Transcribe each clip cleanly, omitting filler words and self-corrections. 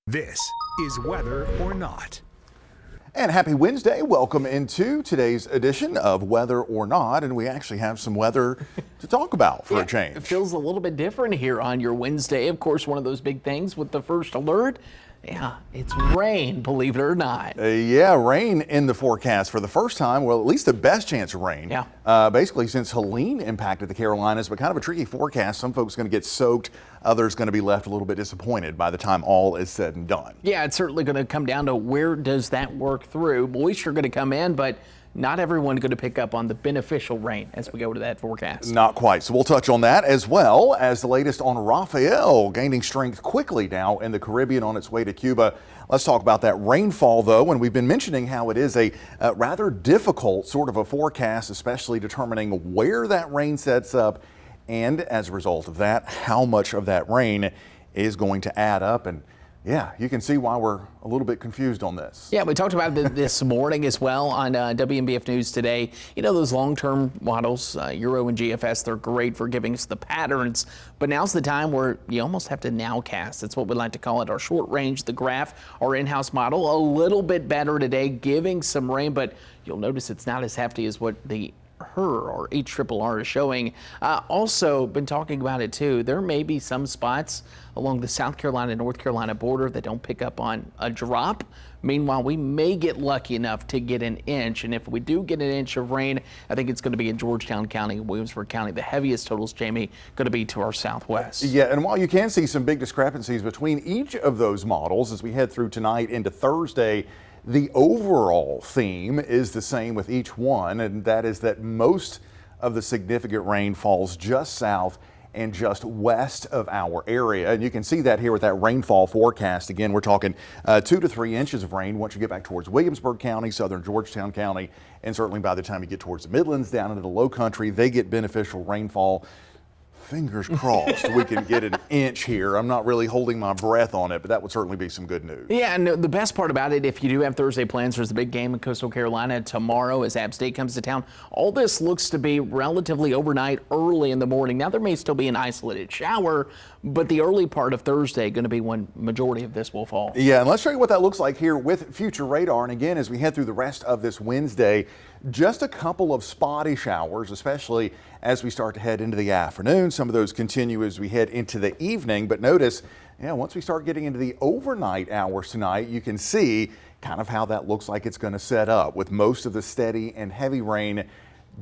This is Whether or Not. And happy Wednesday. Welcome into today's edition of Whether or Not. And we actually have some weather to talk about for a change. It feels a little bit different here on your Wednesday. Of course, one of those big things with the first alert. Yeah, it's rain, believe it or not. Rain in the forecast for the first time. Well, at least the best chance of rain. Basically, since Helene impacted the Carolinas, but kind of a tricky forecast. Some folks going to get soaked. Others going to be left a little bit disappointed by the time all is said and done. Yeah, it's certainly going to come down to where does that work through. Moisture going to come in, but not everyone going to pick up on the beneficial rain as we go to that forecast. Not quite. So we'll touch on that as well as the latest on Rafael gaining strength quickly now in the Caribbean on its way to Cuba. Let's talk about that rainfall, though, and we've been mentioning how it is a rather difficult sort of a forecast, especially determining where that rain sets up, and as a result of that, how much of that rain is going to add up. And yeah, you can see why we're a little bit confused on this. Yeah, we talked about it this morning as well on WNBF News today. You know, those long-term models, Euro and GFS, they're great for giving us the patterns, but now's the time where you almost have to nowcast. That's what we like to call it, our short range, the graph, our in-house model. A little bit better today, giving some rain, but you'll notice it's not as hefty as what the or HRRR is showing. Also been talking about it too. There may be some spots along the South Carolina, North Carolina border that don't pick up on a drop. Meanwhile, we may get lucky enough to get an inch. And if we do get an inch of rain, I think it's going to be in Georgetown County, Williamsburg County. The heaviest totals, Jamie, going to be to our southwest. Yeah, and while you can see some big discrepancies between each of those models as we head through tonight into Thursday, the overall theme is the same with each one, and that is that most of the significant rain falls just south and just west of our area. And you can see that here with that rainfall forecast. Again, we're talking 2 to 3 inches of rain once you get back towards Williamsburg County, southern Georgetown County, and certainly by the time you get towards the Midlands, down into the low country, they get beneficial rainfall. Fingers crossed we can get an inch here. I'm not really holding my breath on it, but that would certainly be some good news. Yeah, and the best part about it, if you do have Thursday plans, there's a big game in Coastal Carolina tomorrow as App State comes to town. All this looks to be relatively overnight, early in the morning. Now, there may still be an isolated shower, but the early part of Thursday going to be when majority of this will fall. Yeah, and let's show you what that looks like here with future radar. And again, as we head through the rest of this Wednesday, just a couple of spotty showers, especially as we start to head into the afternoon. Some of those continue as we head into the evening. But notice, once we start getting into the overnight hours tonight, you can see kind of how that looks like it's going to set up with most of the steady and heavy rain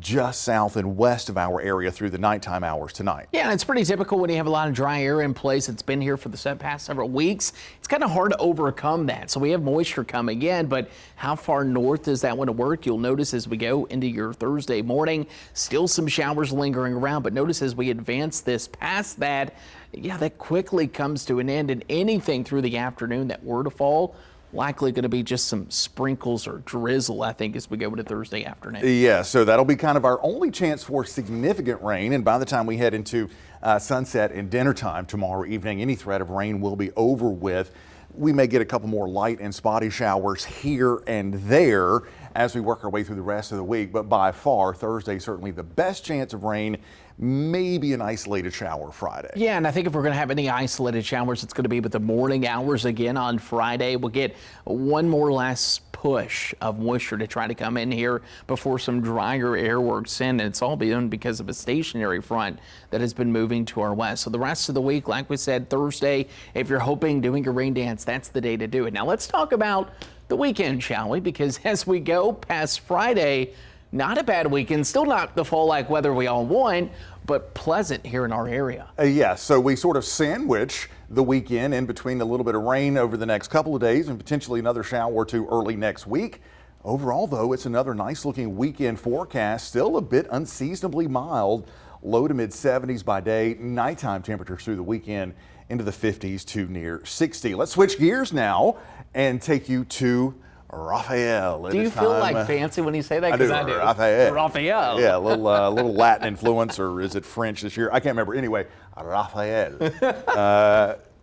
just south and west of our area through the nighttime hours tonight. Yeah, and it's pretty typical when you have a lot of dry air in place. It's been here for the past several weeks. It's kind of hard to overcome that. So we have moisture coming in, but how far north does that want to work? You'll notice as we go into your Thursday morning, still some showers lingering around, but notice as we advance this past that, that quickly comes to an end, and anything through the afternoon that were to fall, likely going to be just some sprinkles or drizzle, I think, as we go into Thursday afternoon. Yeah, so that'll be kind of our only chance for significant rain. And by the time we head into sunset and dinner time tomorrow evening, any threat of rain will be over with. We may get a couple more light and spotty showers here and there as we work our way through the rest of the week. But by far, Thursday, certainly the best chance of rain. Maybe an isolated shower Friday. Yeah, and I think if we're going to have any isolated showers, it's going to be with the morning hours again on Friday. We'll get one more last push of moisture to try to come in here before some drier air works in, and it's all been because of a stationary front that has been moving to our west. So the rest of the week, like we said, Thursday, if you're hoping doing your rain dance, that's the day to do it. Now let's talk about the weekend, shall we? Because as we go past Friday, not a bad weekend, still not the fall-like weather we all want, but pleasant here in our area. So we sort of sandwich the weekend in between a little bit of rain over the next couple of days and potentially another shower or two early next week. Overall, though, it's another nice-looking weekend forecast, still a bit unseasonably mild, low to mid-70s by day, nighttime temperatures through the weekend into the 50s to near 60. Let's switch gears now and take you to Rafael. Do you feel like fancy when you say that? I do. Rafael. Rafael. Yeah, a little Latin influence, or is it French this year? I can't remember. Anyway, Rafael.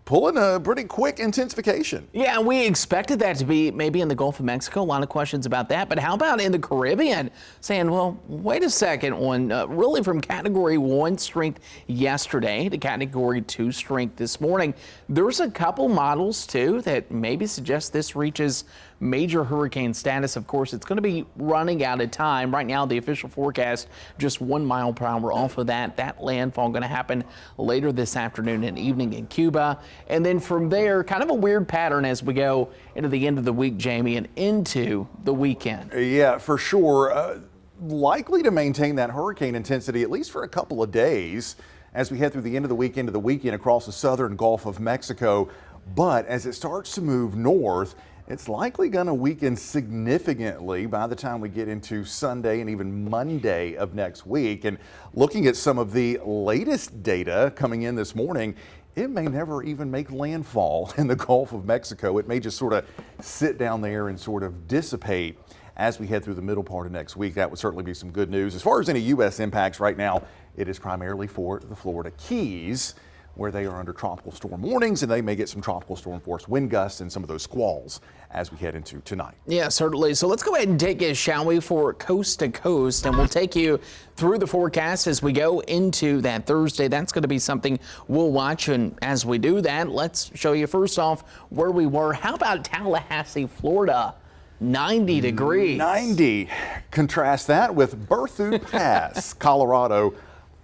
pulling a pretty quick intensification. Yeah, we expected that to be maybe in the Gulf of Mexico. A lot of questions about that. But how about in the Caribbean? Saying, well, wait a second. Really from Category 1 strength yesterday to Category 2 strength this morning. There's a couple models, too, that maybe suggest this reaches major hurricane status. Of course, it's going to be running out of time. Right now, the official forecast, just 1 mile per hour off of that. That landfall going to happen later this afternoon and evening in Cuba. And then from there, kind of a weird pattern as we go into the end of the week, Jamie, and into the weekend. Yeah, for sure. Likely to maintain that hurricane intensity at least for a couple of days as we head through the end of the week into the weekend across the southern Gulf of Mexico. But as it starts to move north, it's likely going to weaken significantly by the time we get into Sunday and even Monday of next week. And looking at some of the latest data coming in this morning, it may never even make landfall in the Gulf of Mexico. It may just sort of sit down there and sort of dissipate as we head through the middle part of next week. That would certainly be some good news. As far as any U.S. impacts right now, it is primarily for the Florida Keys, where they are under tropical storm warnings, and they may get some tropical storm force wind gusts and some of those squalls as we head into tonight. Yeah, certainly. So let's go ahead and take it, shall we, for coast to coast, and we'll take you through the forecast as we go into that Thursday. That's going to be something we'll watch, and as we do that, let's show you first off where we were. How about Tallahassee, Florida? 90 degrees. 90. Contrast that with Berthoud Pass, Colorado.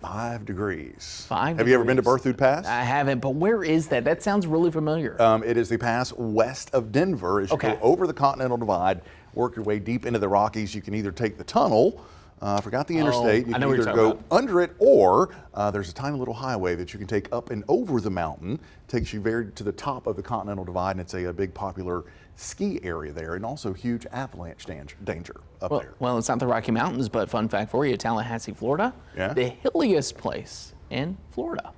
5 degrees. 5 degrees. Have you ever been to Berthoud Pass? I haven't, but where is that? That sounds really familiar. It is the pass west of Denver. As you go over the Continental Divide, work your way deep into the Rockies, you can either take the tunnel, forgot the interstate, you can either go under it, or there's a tiny little highway that you can take up and over the mountain. Takes you very to the top of the Continental Divide, and it's a big popular ski area there, and also huge avalanche danger up there. Well, it's not the Rocky Mountains, but fun fact for you, Tallahassee, Florida, the hilliest place in Florida.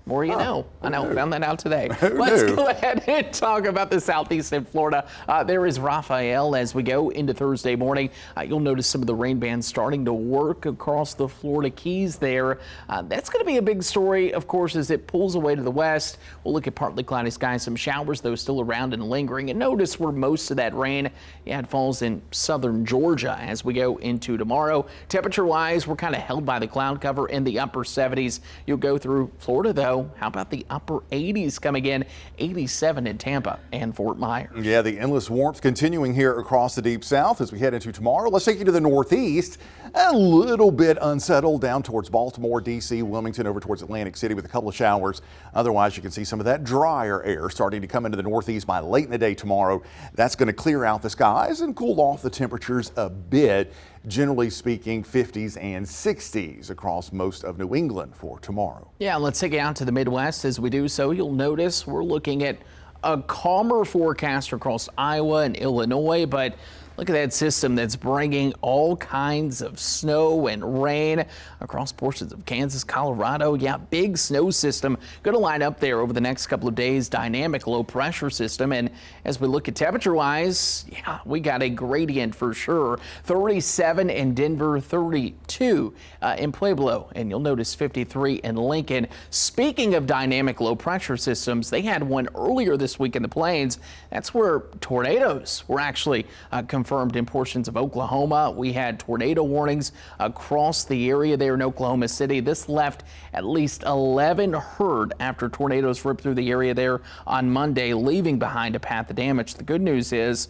More you know. I know, found that out today. Let's go ahead and talk about the southeast in Florida. There is Rafael as we go into Thursday morning. You'll notice some of the rain bands starting to work across the Florida Keys there. That's going to be a big story, of course, as it pulls away to the west. We'll look at partly cloudy skies, some showers, though, still around and lingering. And notice where most of that rain, it falls in southern Georgia as we go into tomorrow. Temperature-wise, we're kind of held by the cloud cover in the upper 70s. You'll go through Florida, though. How about the upper 80s coming in, 87 in Tampa and Fort Myers. Yeah, the endless warmth continuing here across the deep south as we head into tomorrow. Let's take you to the northeast. A little bit unsettled down towards Baltimore, D.C., Wilmington, over towards Atlantic City with a couple of showers. Otherwise, you can see some of that drier air starting to come into the northeast by late in the day tomorrow. That's going to clear out the skies and cool off the temperatures a bit. Generally speaking, 50s and 60s across most of New England for tomorrow. Yeah, let's take it out to the Midwest. As we do so, you'll notice we're looking at a calmer forecast across Iowa and Illinois, but look at that system that's bringing all kinds of snow and rain across portions of Kansas, Colorado. Yeah, big snow system going to line up there over the next couple of days. Dynamic low pressure system. And as we look at temperature wise, yeah, we got a gradient for sure. 37 in Denver, 32 in Pueblo, and you'll notice 53 in Lincoln. Speaking of dynamic low pressure systems, they had one earlier this week in the Plains. That's where tornadoes were actually confirmed in portions of Oklahoma. We had tornado warnings across the area there in Oklahoma City. This left at least 11 hurt after tornadoes ripped through the area there on Monday, leaving behind a path of damage. The good news is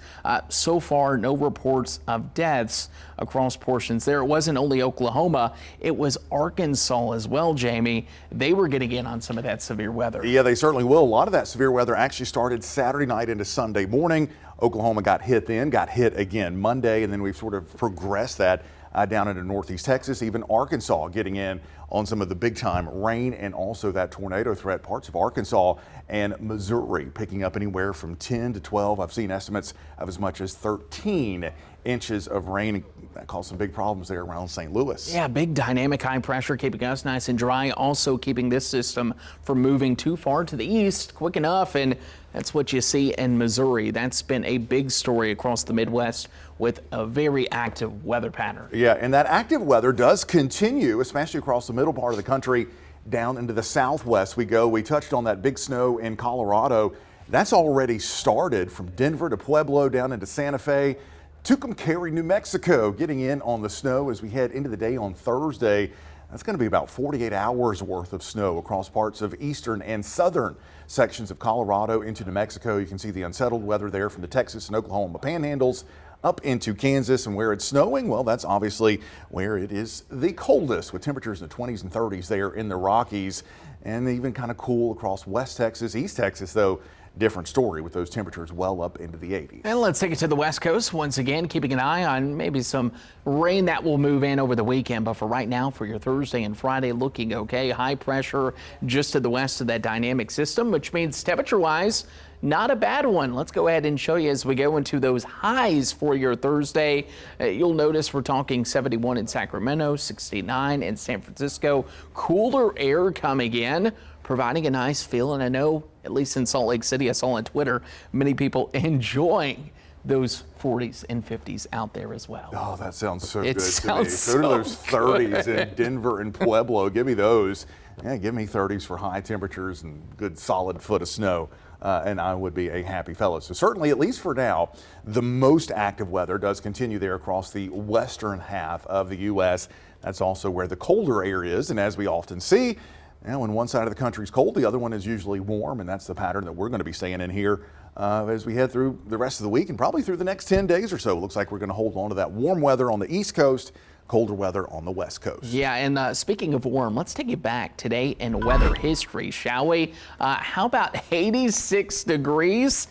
so far no reports of deaths across portions there. It wasn't only Oklahoma, it was Arkansas as well, Jamie. They were getting in on some of that severe weather. Yeah, they certainly will. A lot of that severe weather actually started Saturday night into Sunday morning. Oklahoma got hit then, got hit again Monday, and then we've sort of progressed that down into northeast Texas, even Arkansas getting in on some of the big time rain and also that tornado threat. Parts of Arkansas and Missouri picking up anywhere from 10 to 12. I've seen estimates of as much as 13 inches of rain. That caused some big problems there around St. Louis. Yeah, big dynamic high pressure keeping us nice and dry, also keeping this system from moving too far to the east quick enough, and that's what you see in Missouri. That's been a big story across the Midwest with a very active weather pattern. Yeah, and that active weather does continue, especially across the middle part of the country down into the southwest we go. We touched on that big snow in Colorado. That's already started from Denver to Pueblo down into Santa Fe. Tucumcari, New Mexico, getting in on the snow as we head into the day on Thursday. That's going to be about 48 hours worth of snow across parts of eastern and southern sections of Colorado into New Mexico. You can see the unsettled weather there from the Texas and Oklahoma panhandles up into Kansas. And where it's snowing, well, that's obviously where it is the coldest, with temperatures in the 20s and 30s there in the Rockies, and even kind of cool across West Texas. East Texas, though, different story with those temperatures well up into the 80s. And let's take it to the West Coast once again, keeping an eye on maybe some rain that will move in over the weekend. But for right now, for your Thursday and Friday, looking okay. High pressure just to the west of that dynamic system, which means temperature-wise, not a bad one. Let's go ahead and show you as we go into those highs for your Thursday. You'll notice we're talking 71 in Sacramento, 69 in San Francisco. Cooler air coming in, providing a nice feel. And I know, at least in Salt Lake City, I saw on Twitter, many people enjoying those 40s and 50s out there as well. Oh, that sounds so It good sounds to me. So do so those 30s in Denver and Pueblo. Give me those. Yeah, give me 30s for high temperatures and good solid foot of snow. And I would be a happy fellow. So certainly, at least for now, the most active weather does continue there across the western half of the U.S. That's also where the colder air is. And as we often see, when one side of the country is cold, the other one is usually warm. And that's the pattern that we're going to be staying in here as we head through the rest of the week and probably through the next 10 days or so. It looks like we're going to hold on to that warm weather on the East Coast, colder weather on the West Coast. Yeah, and speaking of warm, let's take it back today in weather history, shall we? How about 86 degrees,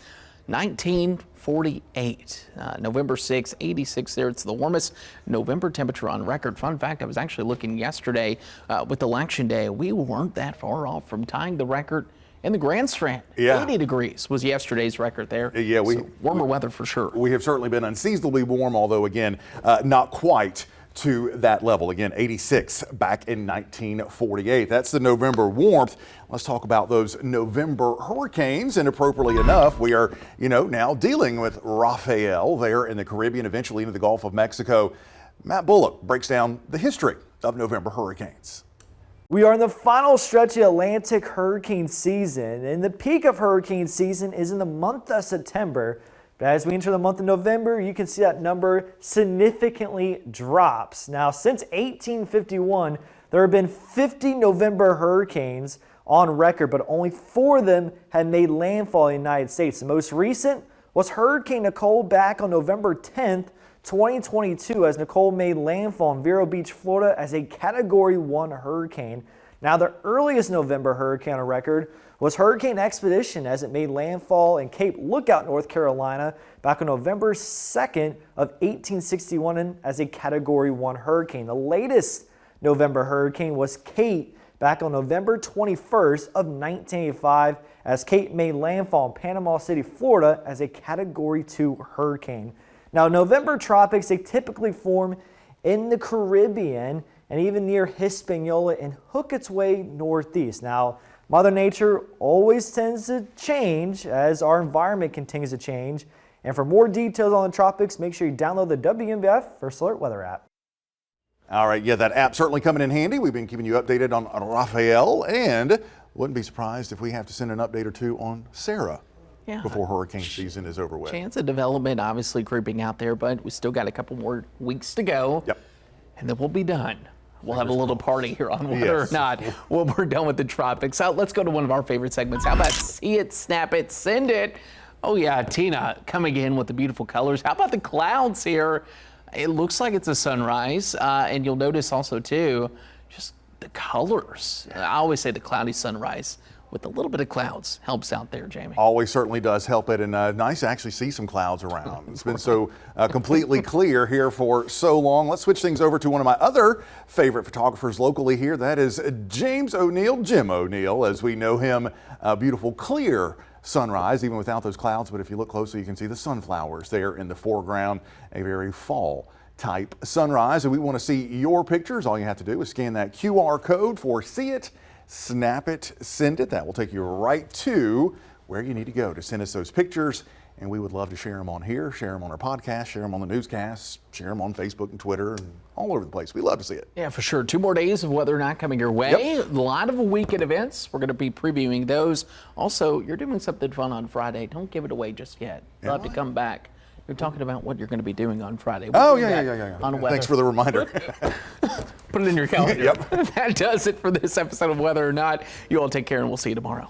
1948, November 6, 86 there. It's the warmest November temperature on record. Fun fact, I was actually looking yesterday with Election Day. We weren't that far off from tying the record in the Grand Strand. 80 degrees was yesterday's record there. Yeah, so warmer weather for sure. We have certainly been unseasonably warm, although again, not quite to that level. Again, 86 back in 1948. That's the November warmth. Let's talk about those November hurricanes. And appropriately enough, we are, now dealing with Rafael there in the Caribbean, eventually into the Gulf of Mexico. Matt Bullock breaks down the history of November hurricanes. We are in the final stretch of the Atlantic hurricane season, and the peak of hurricane season is in the month of September. But as we enter the month of November, you can see that number significantly drops. Now, since 1851, there have been 50 November hurricanes on record, but only 4 of them had made landfall in the United States. The most recent was Hurricane Nicole back on November 10th, 2022, as Nicole made landfall in Vero Beach, Florida as a Category 1 hurricane. Now, the earliest November hurricane on record was Hurricane Expedition, as it made landfall in Cape Lookout, North Carolina, back on November 2nd of 1861 as a Category 1 hurricane. The latest November hurricane was Kate back on November 21st of 1985, as Kate made landfall in Panama City, Florida as a Category 2 hurricane. Now, November tropics, they typically form in the Caribbean and even near Hispaniola and hook its way northeast. Now, Mother Nature always tends to change as our environment continues to change. And for more details on the tropics, make sure you download the WMBF First Alert Weather app. All right, yeah, that app certainly coming in handy. We've been keeping you updated on Rafael, and wouldn't be surprised if we have to send an update or two on Sarah. Before hurricane season is over with. Chance of development obviously creeping out there, but we still got a couple more weeks to go. Yep. And then we'll be done. We'll have a little party here on whether or not we're done with the tropics. So let's go to one of our favorite segments. How about See It, Snap It, Send It? Oh yeah, Tina coming in with the beautiful colors. How about the clouds here? It looks like it's a sunrise. And you'll notice also too, just the colors. I always say the cloudy sunrise with a little bit of clouds helps out there, Jamie. Always certainly does help it, and nice to actually see some clouds around. It's been so completely clear here for so long. Let's switch things over to one of my other favorite photographers locally here. That is James O'Neill, Jim O'Neill, as we know him. Beautiful, clear sunrise, even without those clouds. But if you look closely, you can see the sunflowers there in the foreground, a very fall type sunrise. And we want to see your pictures. All you have to do is scan that QR code for See It, Snap It, Send It. That will take you right to where you need to go to send us those pictures. And we would love to share them on here, share them on our podcast, share them on the newscasts, share them on Facebook and Twitter and all over the place. We love to see it. Yeah, for sure. 2 more days of weather not coming your way. Yep. A lot of weekend events. We're going to be previewing those. Also, you're doing something fun on Friday. Don't give it away just yet. You'll have to come back. You're talking about what you're going to be doing on Friday. Oh, yeah. On weather. Thanks for the reminder. Put it in your calendar. Yep. That does it for this episode of Whether or Not. You all take care, and we'll see you tomorrow.